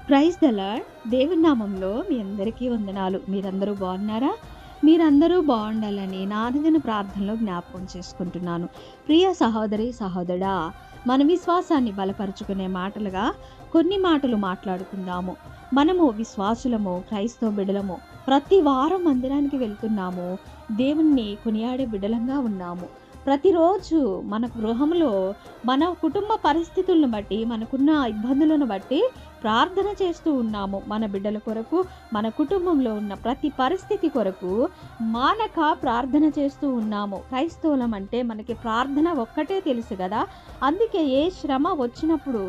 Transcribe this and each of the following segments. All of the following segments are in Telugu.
Praise the lord. దేవుని నామంలో మీ అందరికీ వందనాలు. మీరందరూ బాగున్నారా? మీరందరూ బాగుండాలని నా అనుదిన ప్రార్థనలో జ్ఞాపకం చేసుకుంటున్నాను. ప్రియ సహోదరి సహోదరా, మన విశ్వాసాన్ని బలపరుచుకునే మాటలుగా కొన్ని మాటలు మాట్లాడుకుందాము. మనము విశ్వాసులము, క్రైస్తవ బిడ్డలము. ప్రతి వారం మందిరానికి వెళ్తున్నాము. దేవుణ్ణి కొనియాడే బిడ్డలంగా ఉన్నాము. ప్రతిరోజు మన గృహంలో మన కుటుంబ పరిస్థితులను బట్టి, మనకున్న ఇబ్బందులను బట్టి ప్రార్థన చేస్తూ ఉన్నాము. మన బిడ్డల కొరకు, మన కుటుంబంలో ఉన్న ప్రతి పరిస్థితి కొరకు మానక ప్రార్థన చేస్తూ ఉన్నాము. క్రైస్తవులం అంటే మనకి ప్రార్థన ఒక్కటే తెలుసు కదా. అందుకే ఏ శ్రమ వచ్చినప్పుడు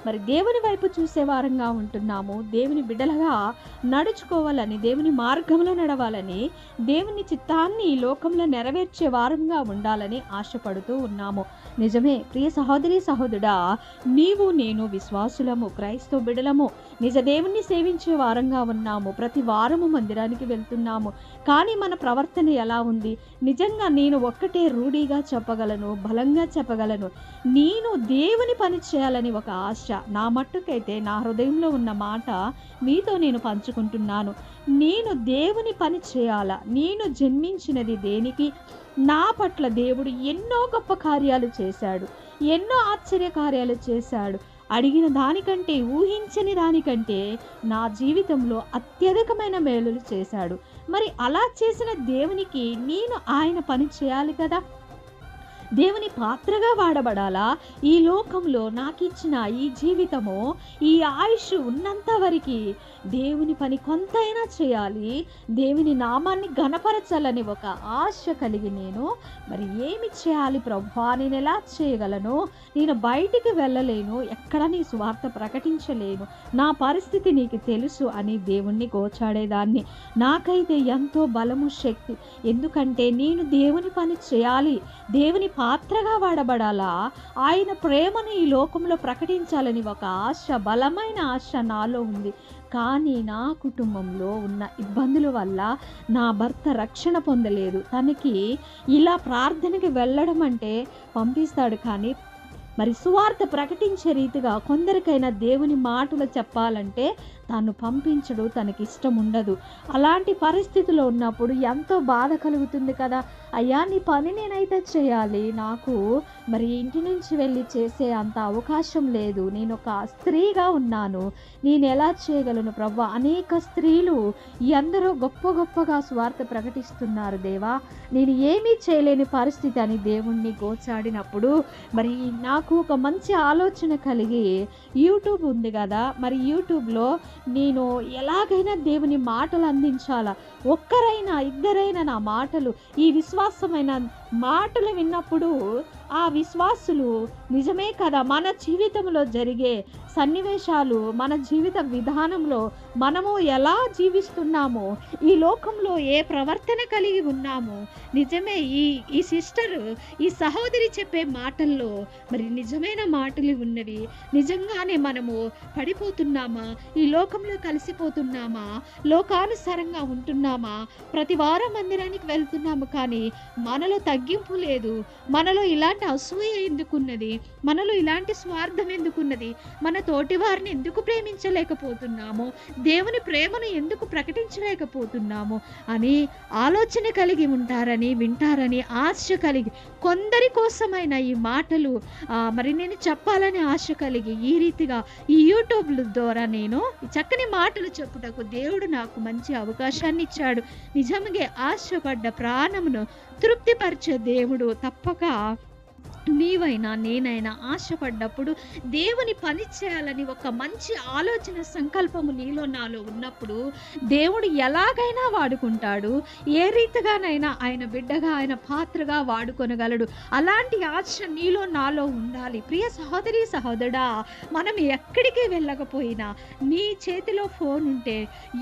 మరి దేవుని వైపు చూసే వారంగా ఉంటున్నాము. దేవుని బిడ్డలుగా నడుచుకోవాలని, దేవుని మార్గంలో నడవాలని, దేవుని చిత్తాన్ని ఈ లోకంలో నెరవేర్చే వారంగా ఉండాలని ఆశపడుతూ ఉన్నాము. నిజమే ప్రియ సహోదరి సహోదరుడా, నీవు నేను విశ్వాసులము, క్రైస్తవ బిడ్డలము, నిజ దేవుణ్ణి సేవించే వారంగా ఉన్నాము. ప్రతి వారము మందిరానికి వెళ్తున్నాము. కానీ మన ప్రవర్తన ఎలా ఉంది? నిజంగా నేను ఒక్కటే రూఢిగా చెప్పగలను, బలంగా చెప్పగలను. నేను దేవుని పని చేయాలని ఒక ఆశ. నా మట్టుకైతే నా హృదయంలో ఉన్న మాట మీతో నేను పంచుకుంటున్నాను. నేను దేవుని పని చేయాలా? నేను జన్మించినది దేనికి? నా పట్ల దేవుడు ఎన్నో గొప్ప కార్యాలు చేశాడు, ఎన్నో ఆశ్చర్య కార్యాలు చేశాడు. అడిగిన దానికంటే, ఊహించని దానికంటే నా జీవితంలో అత్యధికమైన మేలులు చేశాడు. మరి అలా చేసిన దేవునికి నేను ఆయన పని చేయాలి కదా. దేవుని పాత్రగా వాడబడాలా? ఈ లోకంలో నాకిచ్చిన ఈ జీవితము, ఈ ఆయుష్ ఉన్నంత వరకు దేవుని పని కొంతైనా చేయాలి, దేవుని నామాన్ని ఘనపరచాలని ఒక ఆశ కలిగి నేను మరి ఏమి చేయాలి ప్రభువా? నేను ఎలా చేయగలను? నేను బయటికి వెళ్ళలేను, ఎక్కడ నీ సువార్త ప్రకటించలేను, నా పరిస్థితి నీకు తెలుసు అని దేవుణ్ణి గోచాడేదాన్ని. నాకైతే ఎంతో బలము, శక్తి. ఎందుకంటే నేను దేవుని పని చేయాలి, దేవుని పాత్రగా వాడబడాలా, ఆయన ప్రేమను ఈ లోకంలో ప్రకటించాలని ఒక ఆశ, బలమైన ఆశ నాలో ఉంది. కానీ నా కుటుంబంలో ఉన్న ఇబ్బందుల వల్ల నా భర్త రక్షణ పొందలేదు. తనకి ఇలా ప్రార్థనకి వెళ్ళడం అంటే పంపిస్తాడు, కానీ మరి సువార్త ప్రకటించే రీతిగా కొందరికైనా దేవుని మాటలు చెప్పాలంటే తాను పంపించడు, తనకి ఇష్టం ఉండదు. అలాంటి పరిస్థితిలో ఉన్నప్పుడు ఎంతో బాధ కలుగుతుంది కదా. అయ్యా, నీ పని నేనైతే చేయాలి, నాకు మరి ఇంటి నుంచి వెళ్ళి చేసే అంత అవకాశం లేదు, నేను ఒక స్త్రీగా ఉన్నాను, నేను ఎలా చేయగలను ప్రభా? అనేక స్త్రీలు ఎందరో గొప్పగా సువార్త ప్రకటిస్తున్నారు దేవా, నేను ఏమీ చేయలేని పరిస్థితి అని దేవుణ్ణి గోచాడినప్పుడు మరి నాకు ఒక మంచి ఆలోచన కలిగి, యూట్యూబ్ ఉంది కదా, మరి యూట్యూబ్లో నేను ఎలాగైనా దేవుని మాటలు అందించాలా, ఒక్కరైనా ఇద్దరైనా నా మాటలు, ఈ విశ్వాసమైన మాటలు విన్నప్పుడు ఆ విశ్వాసులు నిజమే కదా, మన జీవితంలో జరిగే సన్నివేశాలు, మన జీవిత విధానంలో మనము ఎలా జీవిస్తున్నామో, ఈ లోకంలో ఏ ప్రవర్తన కలిగి ఉన్నామో, నిజమే ఈ సిస్టర్, ఈ సహోదరి చెప్పే మాటల్లో మరి నిజమైన మాటలు ఉన్నవి. నిజంగానే మనము పడిపోతున్నామా? ఈ లోకంలో కలిసిపోతున్నామా? లోకానుసారంగా ఉంటున్నామా? ప్రతి వారం మందిరానికి వెళ్తున్నాము, కానీ మనలో తగ్గింపు లేదు. మనలో ఇలాంటి అసూయ ఎందుకున్నది? మనలో ఇలాంటి స్వార్థం ఎందుకున్నది? మన తోటి వారిని ఎందుకు ప్రేమించలేకపోతున్నాము? దేవుని ప్రేమను ఎందుకు ప్రకటించలేకపోతున్నాము అని ఆలోచన కలిగి ఉంటారని, వింటారని ఆశ కలిగి, కొందరి కోసమైన ఈ మాటలు మరి నేను చెప్పాలని ఆశ కలిగి ఈ రీతిగా ఈ యూట్యూబ్ ద్వారా నేను చక్కని మాటలు చెప్పుటకు దేవుడు నాకు మంచి అవకాశాన్ని ఇచ్చాడు. నిజంగా ఆశపడ్డ ప్రాణమును తృప్తిపరిచే దేవుడు తప్పక నీవైనా నేనైనా ఆశపడ్డప్పుడు దేవుని పని చేయాలని ఒక మంచి ఆలోచన, సంకల్పము నీలో నాలో ఉన్నప్పుడు దేవుడు ఎలాగైనా వాడుకుంటాడు. ఏ రీతిగానైనా ఆయన బిడ్డగా, ఆయన పాత్రగా వాడుకొనగలడు. అలాంటి ఆశ నీలో నాలో ఉండాలి. ప్రియ సహోదరి సహోదరుడా, మనం ఎక్కడికి వెళ్ళకపోయినా నీ చేతిలో ఫోన్ ఉంటే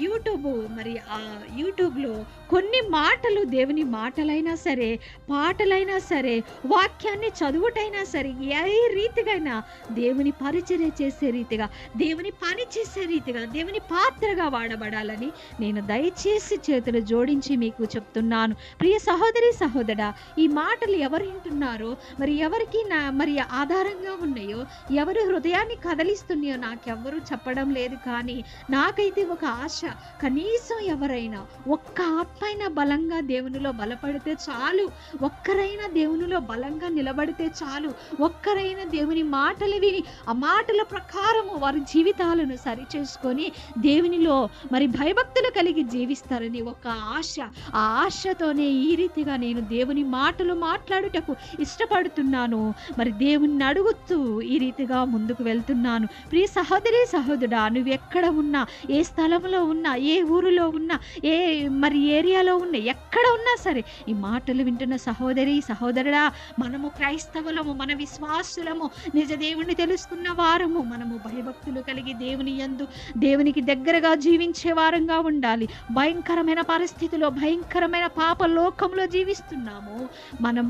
యూట్యూబ్, మరి ఆ యూట్యూబ్లో కొన్ని మాటలు, దేవుని మాటలైనా సరే, పాటలైనా సరే, వాక్యాన్ని చదువుటైనా సరే, ఏ రీతిగైనా దేవుని పరిచర్య చేసే రీతిగా, దేవుని పని చేసే రీతిగా, దేవుని పాత్రగా వాడబడాలని నేను దయచేసి చేతులు జోడించి మీకు చెప్తున్నాను. ప్రియ సహోదరి సహోదరా, ఈ మాటలు ఎవరు వింటున్నారో, మరి ఎవరికి మరి ఆధారంగా ఉన్నాయో, ఎవరు హృదయాన్ని కదిలిస్తున్నాయో నాకెవ్వరూ చెప్పడం లేదు. కానీ నాకైతే ఒక ఆశ, కనీసం ఎవరైనా ఒక్క ఆత్మైనా బలంగా దేవునిలో బలపడితే చాలు, ఒక్కరైనా దేవునిలో బలంగా నిలబడితే చాలు, ఒక్కరైనా దేవుని మాటలు విని ఆ మాటల ప్రకారము వారి జీవితాలను సరిచేసుకొని దేవునిలో మరి భయభక్తులు కలిగి జీవిస్తారని ఒక ఆశ. ఆ ఆశతోనే ఈ రీతిగా నేను దేవుని మాటలు మాట్లాడుటకు ఇష్టపడుతున్నాను. మరి దేవుణ్ణి అడుగుతూ ఈ రీతిగా ముందుకు వెళ్తున్నాను. ప్రియ సహోదరి సహోదరుడా, నువ్వు ఎక్కడ ఉన్నా, ఏ స్థలంలో ఉన్నా, ఏ ఊరిలో ఉన్నా, ఏ మరి ఏరియాలో ఉన్నా, ఎక్కడ ఉన్నా సరే ఈ మాటలు వింటున్న సహోదరి సహోదరుడా, మనము క్రైస్తవులము, మన విశ్వాసులము, నిజ దేవుణ్ణి తెలుసుకున్న వారము, మనము భయభక్తులు కలిగి దేవుని యందు దేవునికి దగ్గరగా జీవించే వారంగా ఉండాలి. భయంకరమైన పరిస్థితిలో, భయంకరమైన పాప లోకంలో జీవిస్తున్నాము.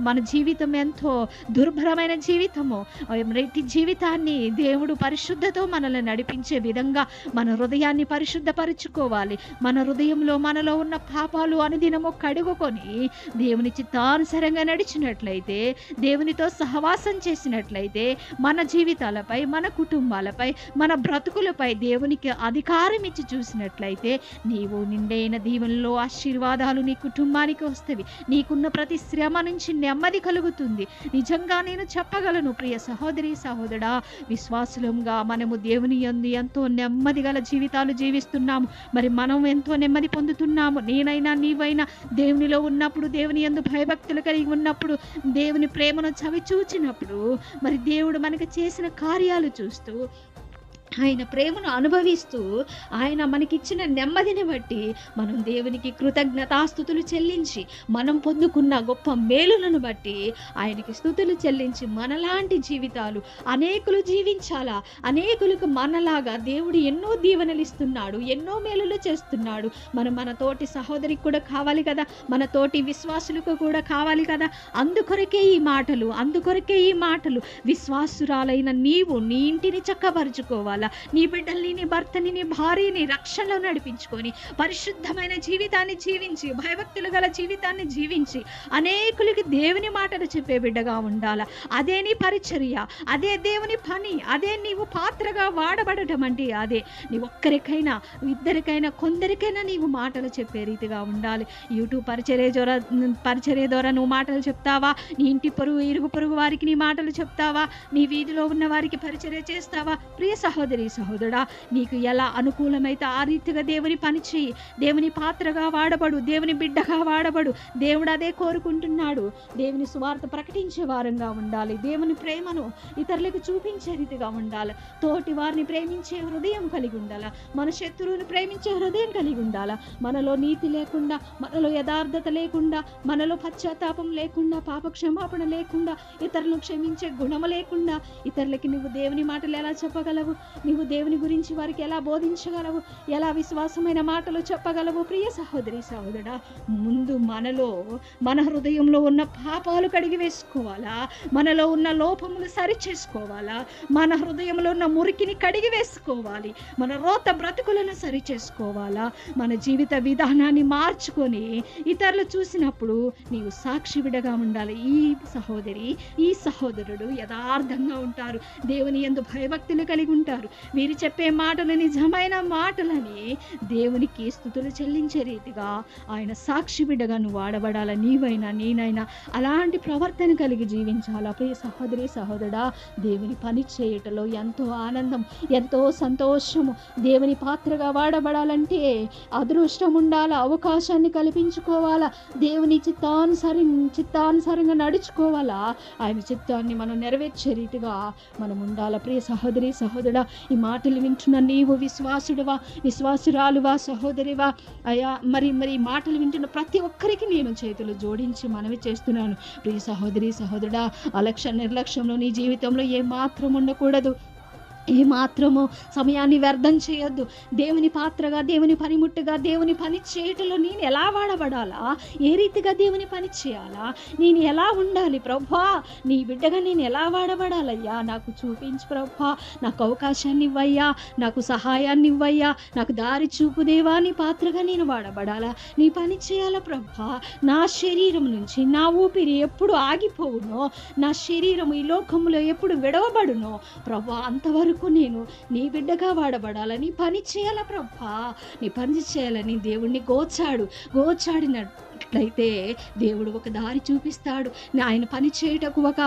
మన జీవితం ఎంతో దుర్భరమైన జీవితము. ప్రతి జీవితాన్ని దేవుడు పరిశుద్ధతో మనల్ని నడిపించే విధంగా మన హృదయాన్ని పరిశుద్ధపరచుకోవాలి. మన హృదయంలో మనలో ఉన్న పాపాలు అనుదినము కడుగుకొని దేవుని చిత్తానుసారంగా నడిచినట్లయితే, దేవునితో సహవాసం చేసినట్లయితే, మన జీవితాలపై, మన కుటుంబాలపై, మన బ్రతుకులపై దేవునికి అధికారం ఇచ్చి చూసినట్లయితే నీవు నిండైన దీవెనలో ఆశీర్వాదాలు నీ కుటుంబానికి వస్తవి. నీకున్న ప్రతి శ్రమ నుంచి నెమ్మది కలుగుతుంది. నిజంగా నేను చెప్పగలను ప్రియ సహోదరి సహోదరుడా, విశ్వాసులంగా మనము దేవుని యందు ఎంతో నెమ్మది గల జీవితాలు జీవిస్తున్నాము. మరి మనం ఎంతో నెమ్మది పొందుతున్నాము. నేనైనా నీవైనా దేవునిలో ఉన్నప్పుడు, దేవుని యందు భయభక్తులు కలిగి ఉన్నప్పుడు, దేవుని ప్రేమను చవి చూచినప్పుడు, మరి దేవుడు మనకు చేసిన కార్యాలు చూస్తూ, ఆయన ప్రేమను అనుభవిస్తూ, ఆయన మనకిచ్చిన నెమ్మదిని బట్టి మనం దేవునికి కృతజ్ఞతాస్తుతులు చెల్లించి, మనం పొందుకున్న గొప్ప మేలులను బట్టి ఆయనకి స్తుతులు చెల్లించి మనలాంటి జీవితాలు అనేకులు జీవించాలా. అనేకులకు మనలాగా దేవుడు ఎన్నో దీవెనలు ఇస్తున్నాడు, ఎన్నో మేలులు చేస్తున్నాడు. మన తోటి సహోదరికి కూడా కావాలి కదా, మన తోటి విశ్వాసులకు కూడా కావాలి కదా. అందుకొరకే ఈ మాటలు విశ్వాసురాలైన నీవు నీ ఇంటిని చక్కపరుచుకోవాలి. నీ బిడ్డల్ని, నీ భర్తని, నీ భార్యని రక్షణలో నడిపించుకొని పరిశుద్ధమైన జీవితాన్ని జీవించి, భయభక్తులు గల జీవితాన్ని జీవించి అనేకులకి దేవుని మాటలు చెప్పే బిడ్డగా ఉండాల. అదే నీ పరిచర్య, అదే దేవుని పని, అదే నీవు పాత్రగా వాడబడటం అంటే అదే. నీ ఒక్కరికైనా, ఇద్దరికైనా, కొందరికైనా నీవు మాటలు చెప్పే రీతిగా ఉండాలి. యూట్యూబ్ పరిచర్య ద్వారా నువ్వు మాటలు చెప్తావా? నీ ఇంటి పొరుగు, ఇరుగు పొరుగు వారికి నీ మాటలు చెప్తావా? నీ వీధిలో ఉన్న వారికి పరిచర్య చేస్తావా? ప్రియ సహోదరుడా, నీకు ఎలా అనుకూలమైతే ఆ రీతిగా దేవుని పని చేయి. దేవుని పాత్రగా వాడబడు, దేవుని బిడ్డగా వాడబడు. దేవుడు అదే కోరుకుంటున్నాడు. దేవుని సువార్త ప్రకటించే వారంగా ఉండాలి. దేవుని ప్రేమను ఇతరులకు చూపించే రీతిగా ఉండాలి. తోటి వారిని ప్రేమించే హృదయం కలిగి ఉండాలి. మన శత్రువుని ప్రేమించే హృదయం కలిగి ఉండాలి. మనలో నీతి లేకుండా, మనలో యథార్థత లేకుండా, మనలో పశ్చాత్తాపం లేకుండా, పాప క్షమాపణ లేకుండా, ఇతరులను క్షమించే గుణము లేకుండా, ఇతరులకి నువ్వు దేవుని మాటలు ఎలా చెప్పగలవు? నీవు దేవుని గురించి వారికి ఎలా బోధించగలవు? ఎలా విశ్వాసమైన మాటలు చెప్పగలవు? ప్రియ సహోదరి సహోదరుడా, ముందు మన హృదయంలో ఉన్న పాపాలు కడిగి వేసుకోవాలా? మనలో ఉన్న లోపములు సరి చేసుకోవాలా? మన హృదయంలో ఉన్న మురికిని కడిగి వేసుకోవాలి. మన రోత బ్రతుకులను సరి చేసుకోవాలా? మన జీవిత విధానాన్ని మార్చుకొని ఇతరులు చూసినప్పుడు నీవు సాక్షి బిడ్డగా ఉండాలి. ఈ సహోదరి, ఈ సహోదరుడు యథార్థంగా ఉంటారు, దేవుని యందు భయభక్తులు కలిగి ఉంటారు. వీరు చెప్పే మాటలు నిజమైన మాటలని దేవునికి స్తుతులు చెల్లించే రీతిగా ఆయన సాక్షి బిడ్డగా నువ్వు వాడబడాల. నీవైనా నేనైనా అలాంటి ప్రవర్తన కలిగి జీవించాలా. ప్రియ సహోదరి సహోదరుడా, దేవుని పని చేయటంలో ఎంతో ఆనందం, ఎంతో సంతోషము. దేవుని పాత్రగా వాడబడాలంటే అదృష్టం ఉండాలా, అవకాశాన్ని కల్పించుకోవాలా, దేవుని చిత్తానుసారంగా నడుచుకోవాలా. ఆయన చిత్తాన్ని మనం నెరవేర్చే రీతిగా మనం ఉండాలా. ప్రియ సహోదరి సహోదరుడా, ఈ మాటలు వింటున్న నీవు విశ్వాసుడువా, విశ్వాసురాలువా, సహోదరివా అయ్యా, మరి మాటలు వింటున్న ప్రతి ఒక్కరికి నేను చేతులు జోడించి మనవి చేస్తున్నాను. ప్రియ సహోదరి సహోదరుడా, నిర్లక్ష్యంలో నీ జీవితంలో ఏ మాత్రం ఉండకూడదు. ఏమాత్రము సమయాన్ని వ్యర్థం చేయొద్దు. దేవుని పాత్రగా, దేవుని పనిముట్టుగా, దేవుని పని చేయటంలో నేను ఎలా వాడబడాలా? ఏ రీతిగా దేవుని పని చేయాలా? నేను ఎలా ఉండాలి ప్రభువా? నీ బిడ్డగా నేను ఎలా వాడబడాలయ్యా? నాకు చూపించు ప్రభువా. నాకు అవకాశాన్ని ఇవ్వయ్యా. నాకు సహాయాన్ని ఇవ్వయ్యా. నాకు దారి చూపు దేవా. నీ పాత్రగా నేను వాడబడాలా? నీ పని చేయాలా ప్రభువా. నా శరీరం నుంచి నా ఊపిరి ఎప్పుడు ఆగిపోవునో, నా శరీరం ఈ లోకంలో ఎప్పుడు విడవబడునో ప్రభువా, అంతవరకు నేను నీ బిడ్డగా వాడబడాలని పని చేయాల ప్రభా. నీ పని చేయాలని దేవుణ్ణి గోచాడినట్లయితే దేవుడు ఒక దారి చూపిస్తాడు. ఆయన పని చేయుటకు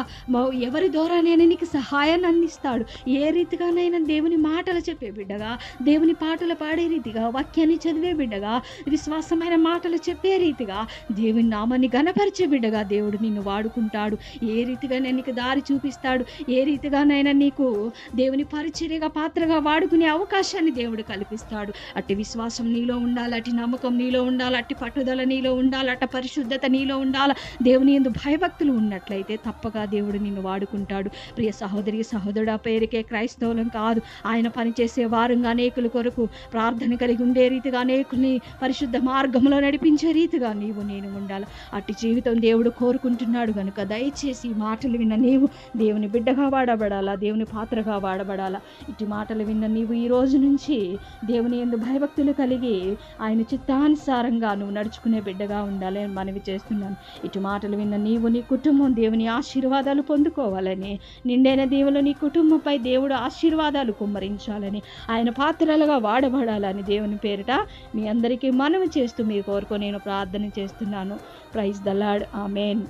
ఎవరి ద్వారానైనా నీకు సహాయాన్ని అందిస్తాడు. ఏ రీతిగానైనా దేవుని మాటలు చెప్పే బిడ్డగా, దేవుని పాటలు పాడే రీతిగా, వాక్యాన్ని చదివే బిడ్డగా, విశ్వాసమైన మాటలు చెప్పే రీతిగా, దేవుని నామాన్ని ఘనపరిచే బిడ్డగా దేవుడు నిన్ను వాడుకుంటాడు. ఏ రీతిగానైనా నీకు దారి చూపిస్తాడు. ఏ రీతిగానైనా నీకు దేవుని పరిచర్యగా పాత్రగా వాడుకునే అవకాశాన్ని దేవుడు కల్పిస్తాడు. అట్టి విశ్వాసం నీలో ఉండాలి, అట్టి నమ్మకం నీలో ఉండాలి, అట్టి పట్టుదల నీలో ఉండాలి, అట్టి పరిశుద్ధత నీలో ఉండాలి. దేవుని యందు భయభక్తులు ఉన్నట్లయితే తప్పగా దేవుడు నిన్ను వాడుకుంటాడు. ప్రియ సహోదరి సహోదరుడు, పేరుకే క్రైస్తవులం కాదు, ఆయన పనిచేసే వారంగా అనేకుల కొరకు ప్రార్థన కలిగి ఉండే రీతిగా, అనేకుల్ని పరిశుద్ధ మార్గంలో నడిపించే రీతిగా నేను ఉండాలి. అట్టి జీవితం దేవుడు కోరుకుంటున్నాడు కనుక దయచేసి ఈ మాటలు విన్న నీవు దేవుని బిడ్డగా వాడబడాలా, దేవుని పాత్రగా వాడబడాలా. ఇటు మాటలు విన్న నీవు ఈ రోజు నుంచి దేవుని యందు భయభక్తులు కలిగి ఆయన చిత్తానుసారంగా నువ్వు నడుచుకునే బిడ్డగా ఉండాలి అని మనవి చేస్తున్నాను. ఇటు మాటలు విన్న నీవు, నీ కుటుంబం దేవుని ఆశీర్వాదాలు పొందుకోవాలని, నిండైన దేవులు నీ కుటుంబంపై దేవుడు ఆశీర్వాదాలు కుమ్మరించాలని, ఆయన పాత్రలుగా వాడబడాలని దేవుని పేరిట మీ అందరికీ మనవి చేస్తూ మీ కొరకు నేను ప్రార్థన చేస్తున్నాను. Praise the lord. ఆమేన్.